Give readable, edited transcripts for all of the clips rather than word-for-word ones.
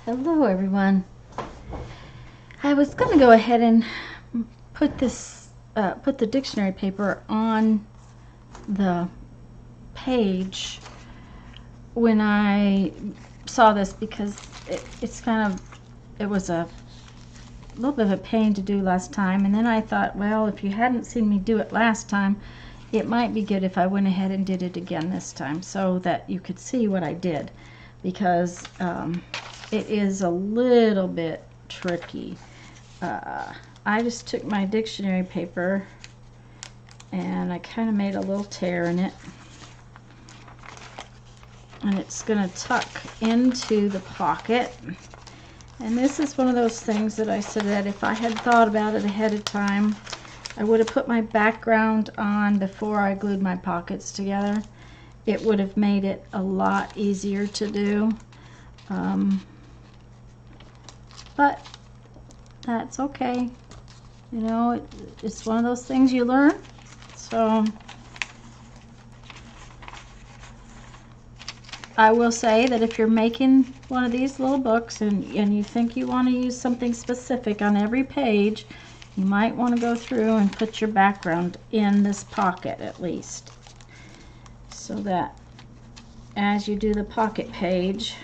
Hello everyone. I was going to go ahead and put the dictionary paper on the page when I saw this because it was a little bit of a pain to do last time, and then I thought, well, if you hadn't seen me do it last time, it might be good if I went ahead and did it again this time so that you could see what I did, because it is a little bit tricky. I just took my dictionary paper and I kind of made a little tear in it, and it's going to tuck into the pocket. And this is one of those things that I said that if I had thought about it ahead of time, I would have put my background on before I glued my pockets together. It would have made it a lot easier to do. But that's okay. You know, it's one of those things you learn. So I will say that if you're making one of these little books and you think you want to use something specific on every page, you might want to go through and put your background in this pocket at least, so that as you do the pocket page,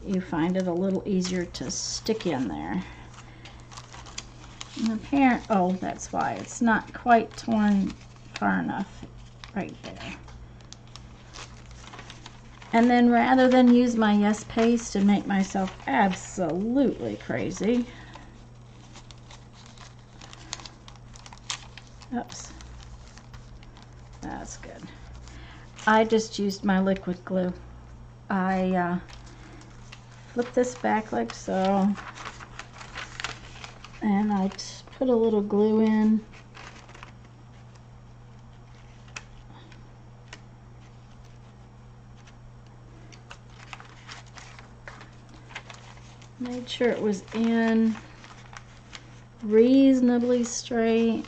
you find it a little easier to stick in there. And oh, that's why it's not quite torn far enough right there. And then rather than use my Yes paste and make myself absolutely crazy, oops, that's good, I just used my liquid glue. I flip this back like so, and I put a little glue in. Made sure it was in reasonably straight.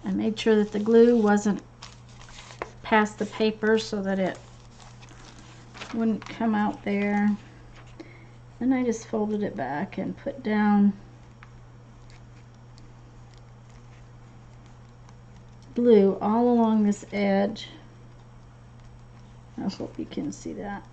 I made sure that the glue wasn't past the paper so that it wouldn't come out there. Then I just folded it back and put down glue all along this edge. I hope you can see that.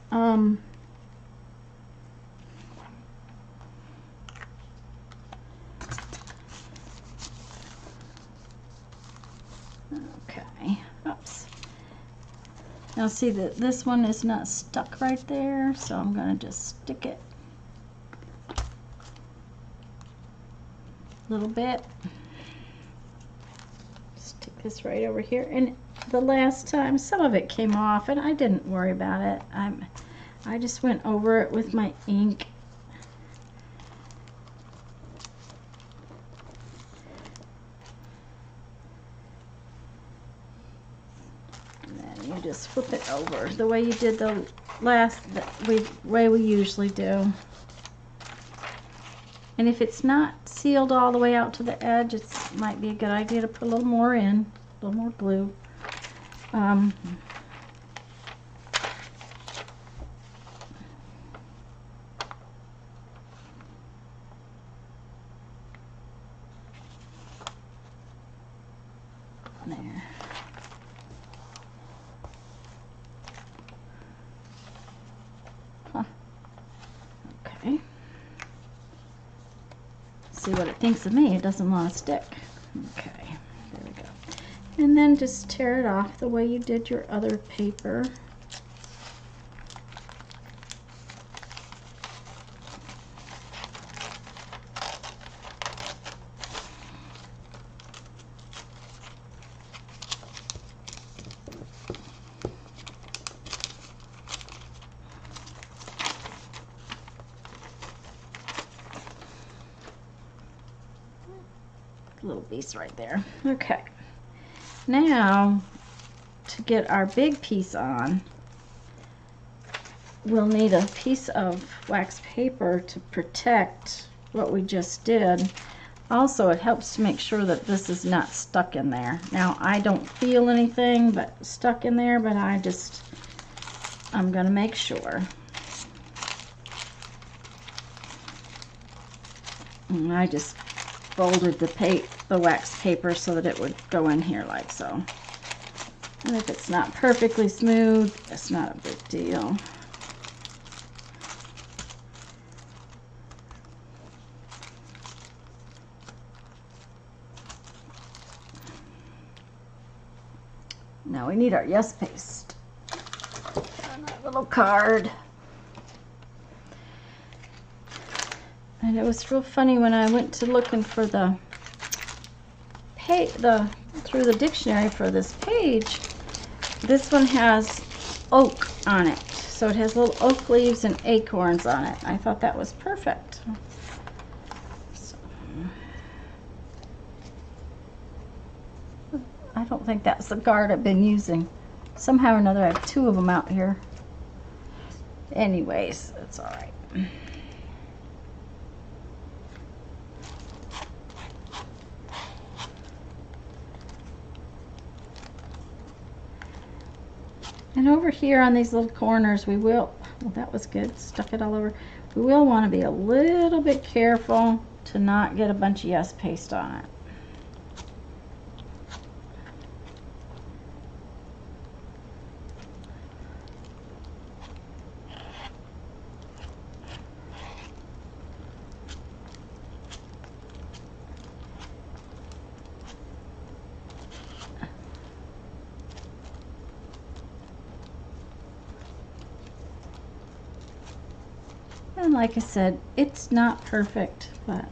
Okay, oops. Now see that this one is not stuck right there, so I'm going to just stick it a little bit. Stick this right over here. And the last time, some of it came off, and I didn't worry about it. I just went over it with my ink. And then you just flip it over the way you did the way we usually do. And if it's not sealed all the way out to the edge, it might be a good idea to put a little more in, a little more glue. There. Huh. Okay. See what it thinks of me. It doesn't want to stick. Okay, there we go. And then just tear it off the way you did your other paper. Little piece right there. Okay. Now, to get our big piece on, we'll need a piece of wax paper to protect what we just did. Also, it helps to make sure that this is not stuck in there. Now, I don't feel anything but stuck in there, but I'm gonna make sure. And I just folded the wax paper so that it would go in here like so. And if it's not perfectly smooth, it's not a big deal. Now we need our yes paste on our little card. And it was real funny when I went to looking for through the dictionary for this page. This one has oak on it, so it has little oak leaves and acorns on it. I thought that was perfect. So, I don't think that's the card I've been using. Somehow or another, I have two of them out here. Anyways, it's all right. And over here on these little corners, well, that was good, stuck it all over. We will want to be a little bit careful to not get a bunch of yes paste on it. And like I said, it's not perfect, but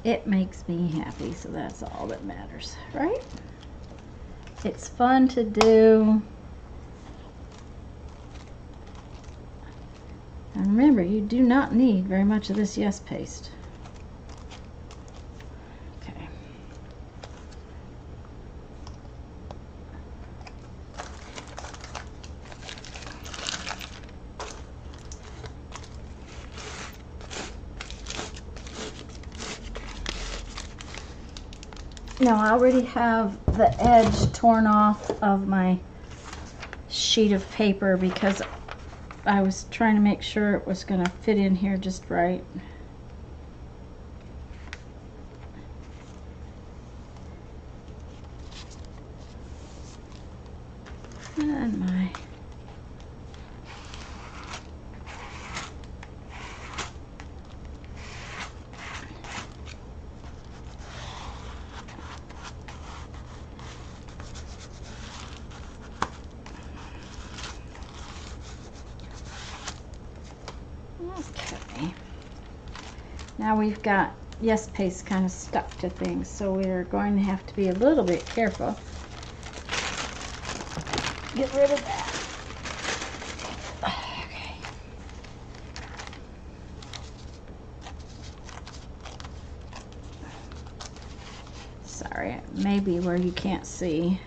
it makes me happy, so that's all that matters, right? It's fun to do. And remember, you do not need very much of this yes paste. Now I already have the edge torn off of my sheet of paper because I was trying to make sure it was going to fit in here just right. And my okay. Now we've got yes paste kind of stuck to things, so we're going to have to be a little bit careful. Get rid of that. Okay. Sorry, it may be where you can't see.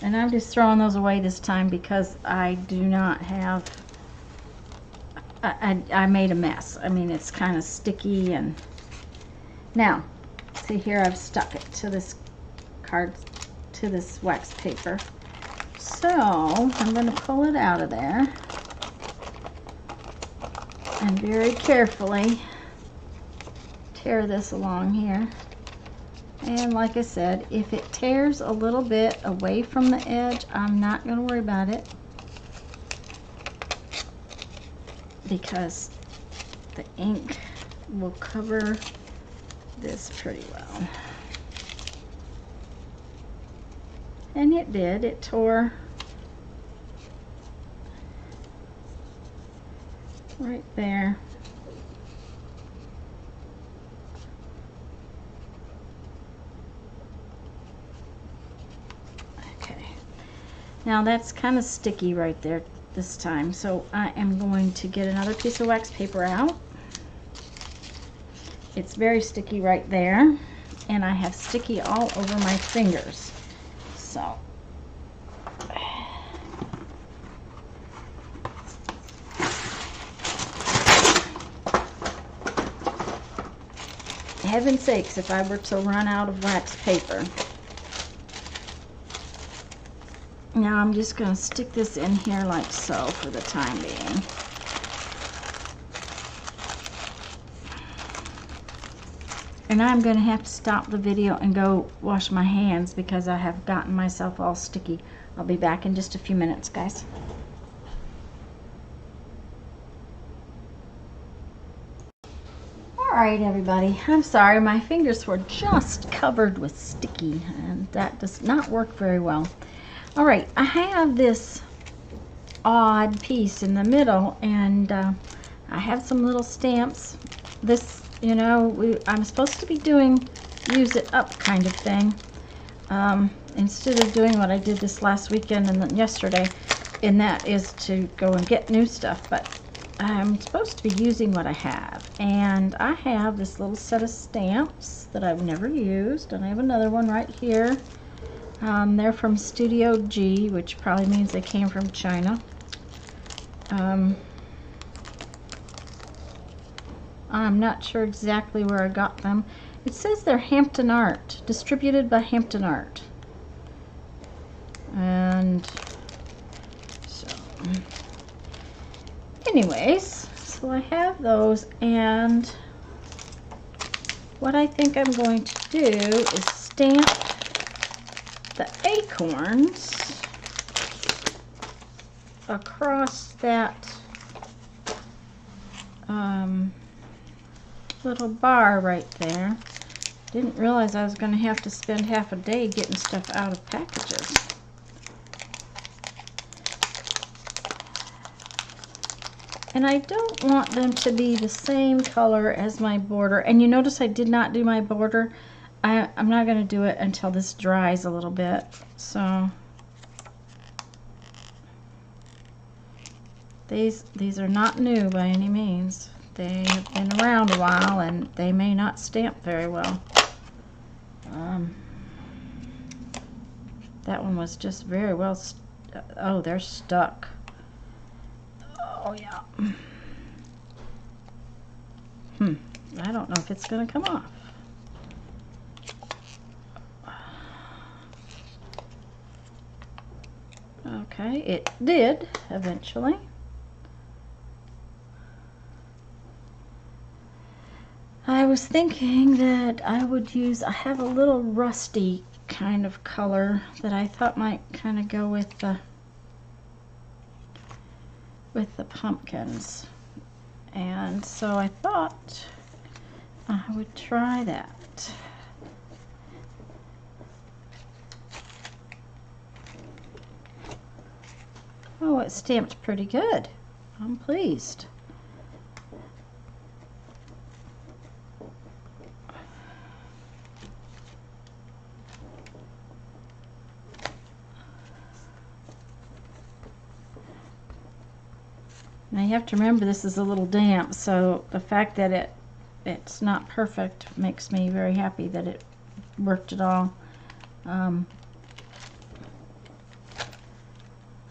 And I'm just throwing those away this time because I do not have, I made a mess. I mean, it's kind of sticky. And now, see here, I've stuck it to this card, to this wax paper. So I'm going to pull it out of there and very carefully tear this along here. And like I said, if it tears a little bit away from the edge, I'm not going to worry about it because the ink will cover this pretty well. And it did. It tore right there. Now that's kind of sticky right there. this time. So I am going to get another piece of wax paper out. It's very sticky right there, and I have sticky all over my fingers. So heaven's sakes, if I were to run out of wax paper. Now I'm just going to stick this in here like so for the time being. And I'm going to have to stop the video and go wash my hands because I have gotten myself all sticky. I'll be back in just a few minutes, guys. Alright everybody, I'm sorry, my fingers were just covered with sticky and that does not work very well. Alright, I have this odd piece in the middle, and I have some little stamps. This, you know, I'm supposed to be doing use it up kind of thing, instead of doing what I did this last weekend and then yesterday, and that is to go and get new stuff, but I'm supposed to be using what I have. And I have this little set of stamps that I've never used, and I have another one right here. They're from Studio G, which probably means they came from China. I'm not sure exactly where I got them. It says they're Hampton Art, distributed by Hampton Art. And so, anyways, so I have those, and what I think I'm going to do is stamp the acorns across that little bar right there. Didn't realize I was going to have to spend half a day getting stuff out of packages. And I don't want them to be the same color as my border. And you notice I did not do my border. I'm not going to do it until this dries a little bit. So these are not new by any means. They have been around a while and they may not stamp very well. That one was just very well. Oh, they're stuck. Oh yeah. I don't know if it's going to come off. Okay, it did eventually. I was thinking that I would use, I have a little rusty kind of color that I thought might kind of go with the pumpkins. And so I thought I would try that. Oh, it stamped pretty good. I'm pleased. Now you have to remember this is a little damp, so the fact that it's not perfect makes me very happy that it worked at all.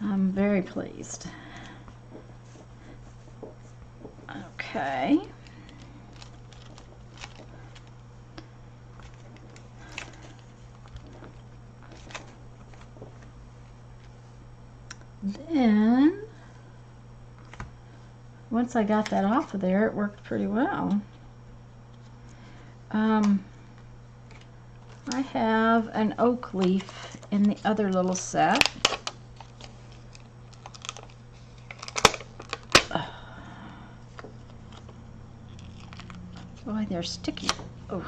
I'm very pleased. Okay. Then once I got that off of there, it worked pretty well. I have an oak leaf in the other little set. Boy, they're sticky. Oh.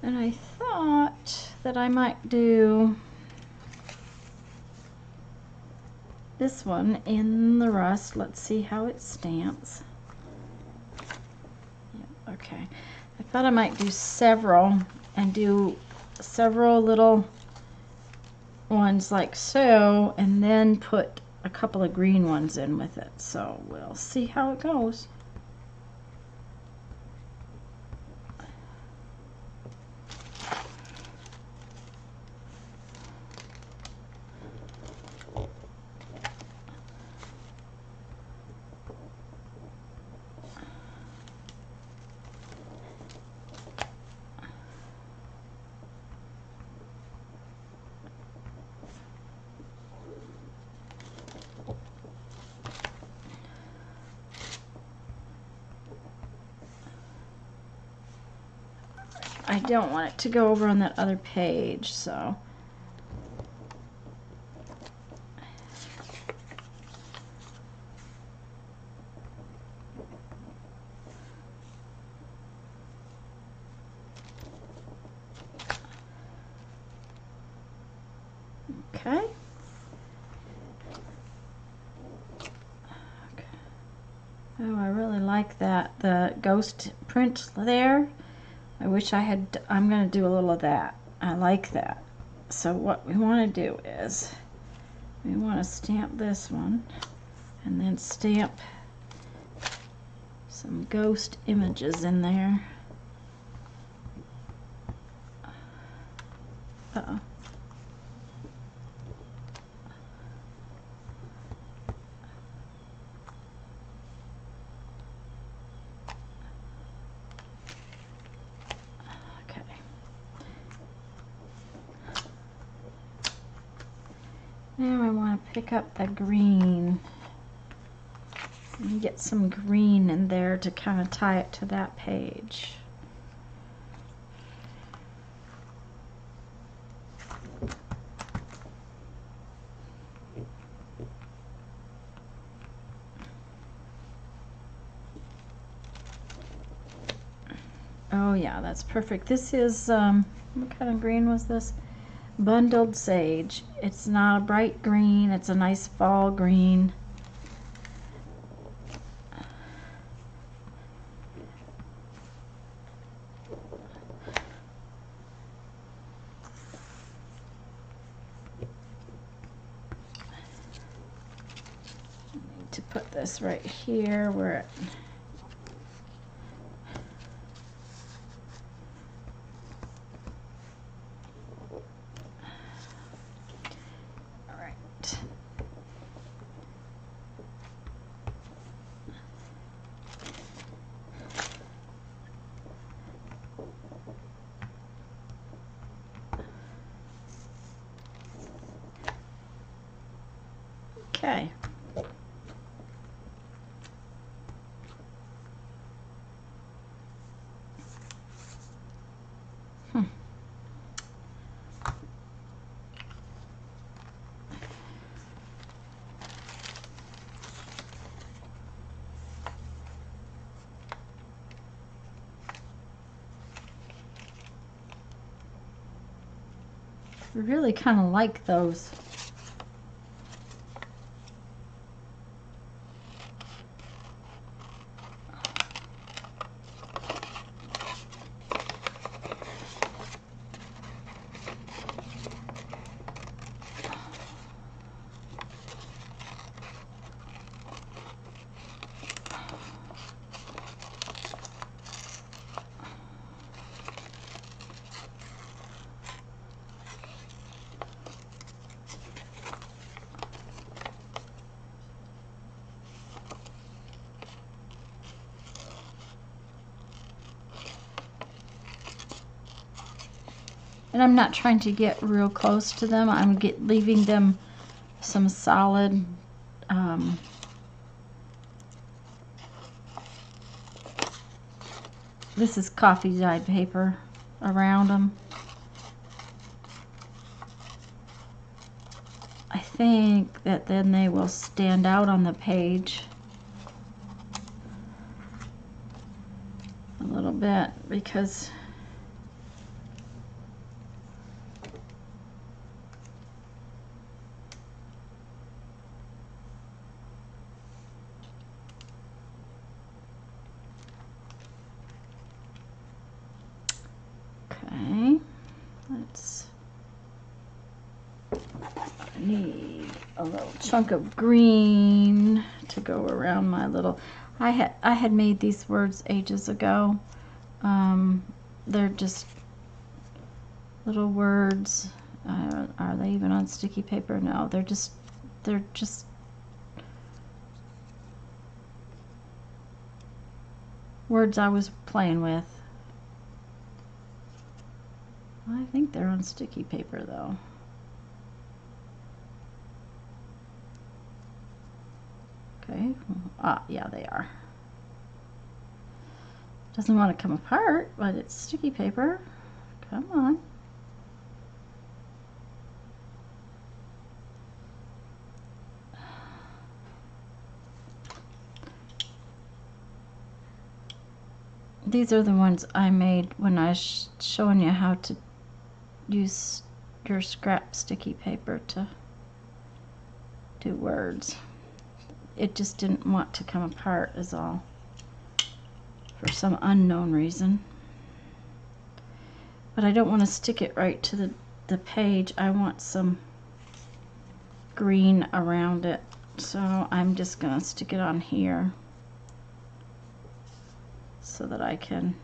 And I thought that I might do this one in the rust. Let's see how it stamps. Yeah, okay. I thought I might do several and do several little ones like so, and then put a couple of green ones in with it. So we'll see how it goes. I don't want it to go over on that other page, so okay. Oh, I really like that, the ghost print there. I wish I had, I'm going to do a little of that. I like that. So what we want to do is we want to stamp this one and then stamp some ghost images in there. Uh-oh. Now I want to pick up the green and get some green in there to kind of tie it to that page. Oh yeah, that's perfect. This is, what kind of green was this? Bundled sage. It's not a bright green, it's a nice fall green. I need to put this right here where it okay. I really kind of like those. And I'm not trying to get real close to them. I'm leaving them some solid this is coffee dyed paper around them. I think that then they will stand out on the page a little bit because okay. I need a little chunk of green to go around my little. I had made these words ages ago. They're just little words. Are they even on sticky paper? No, they're just words I was playing with. I think they're on sticky paper though. Okay, yeah, they are. Doesn't want to come apart, but it's sticky paper. Come on. These are the ones I made when I was showing you how to use your scrap sticky paper to do words. It just didn't want to come apart is all, for some unknown reason. But I don't want to stick it right to the page. I want some green around it, so I'm just going to stick it on here so that I can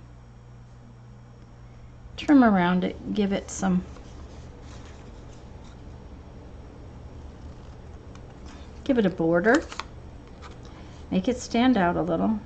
trim around it, give it some a border, make it stand out a little.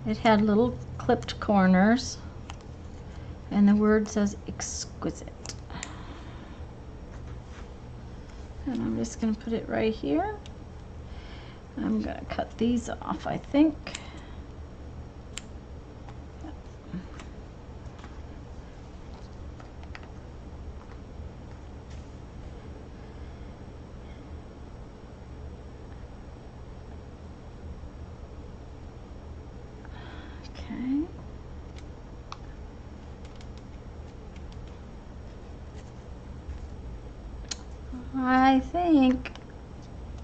It had little clipped corners, and the word says exquisite. And I'm just going to put it right here. I'm going to cut these off, I think. Okay. I think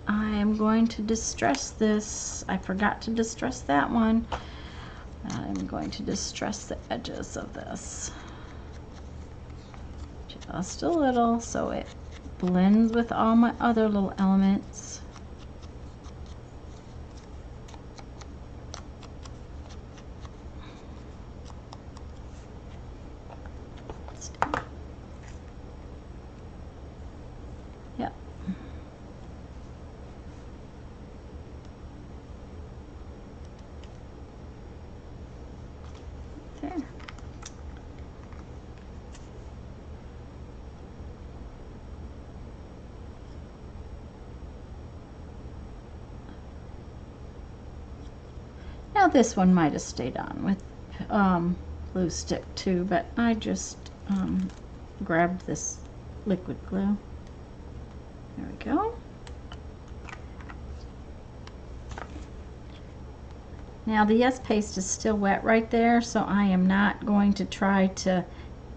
I am going to distress this. I forgot to distress that one. I'm going to distress the edges of this just a little so it blends with all my other little elements. Yep. There. Now this one might have stayed on with glue stick too, but I just grabbed this liquid glue. There we go. Now the yes paste is still wet right there, so I am not going to try to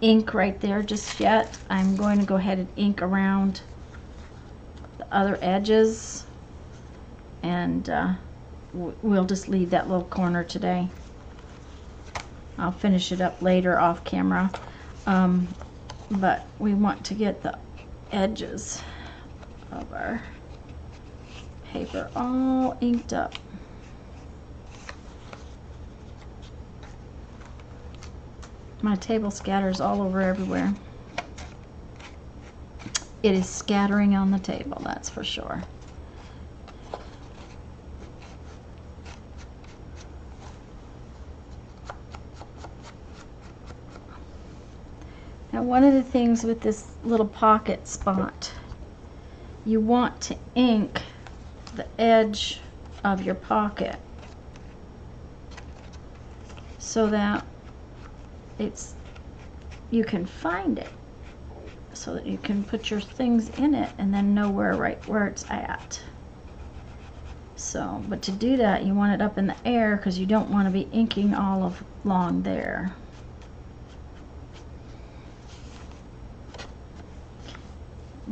ink right there just yet. I'm going to go ahead and ink around the other edges, and we'll just leave that little corner today. I'll finish it up later off camera, but we want to get the edges of our paper all inked up. My table scatters all over everywhere. It is scattering on the table, that's for sure. Now one of the things with this little pocket spot, you want to ink the edge of your pocket so that you can find it, so that you can put your things in it and then know right where it's at. So, but to do that, you want it up in the air because you don't want to be inking all along there.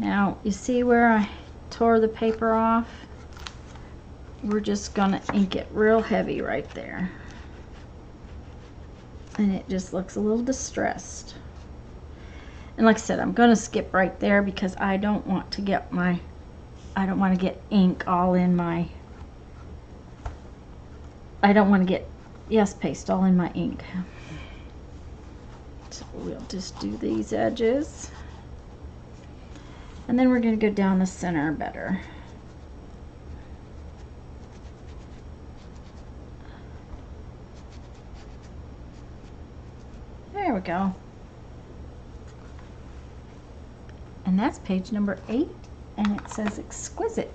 Now, you see where I tore the paper off? We're just gonna ink it real heavy right there. And it just looks a little distressed. And like I said, I'm gonna skip right there because I don't want to get ink all in my, I don't want to get yes paste all in my ink. So we'll just do these edges. And then we're going to go down the center better. There we go. And that's page number 8, and it says Exquisite.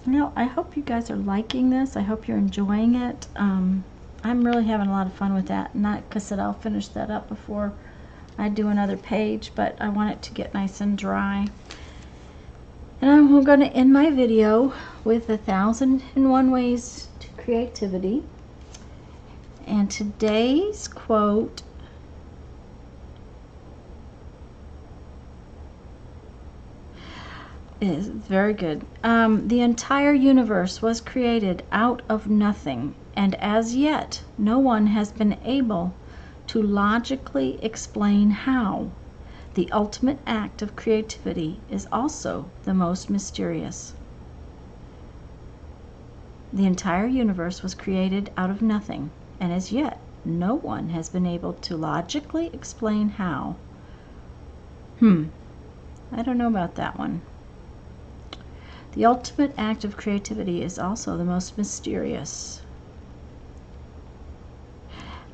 Now, I hope you guys are liking this. I hope you're enjoying it. I'm really having a lot of fun with that. And like I said, I'll finish that up before I do another page, but I want it to get nice and dry. And I'm going to end my video with 1,001 Ways to Creativity. And today's quote is very good. The entire universe was created out of nothing, and as yet no one has been able to logically explain how. The ultimate act of creativity is also the most mysterious. The entire universe was created out of nothing, and as yet no one has been able to logically explain how. I don't know about that one. The ultimate act of creativity is also the most mysterious.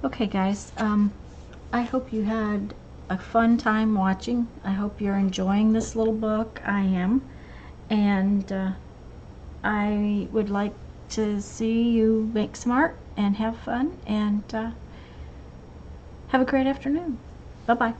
Okay, guys, I hope you had a fun time watching. I hope you're enjoying this little book. I am. And I would like to see you make some art and have fun, and have a great afternoon. Bye-bye.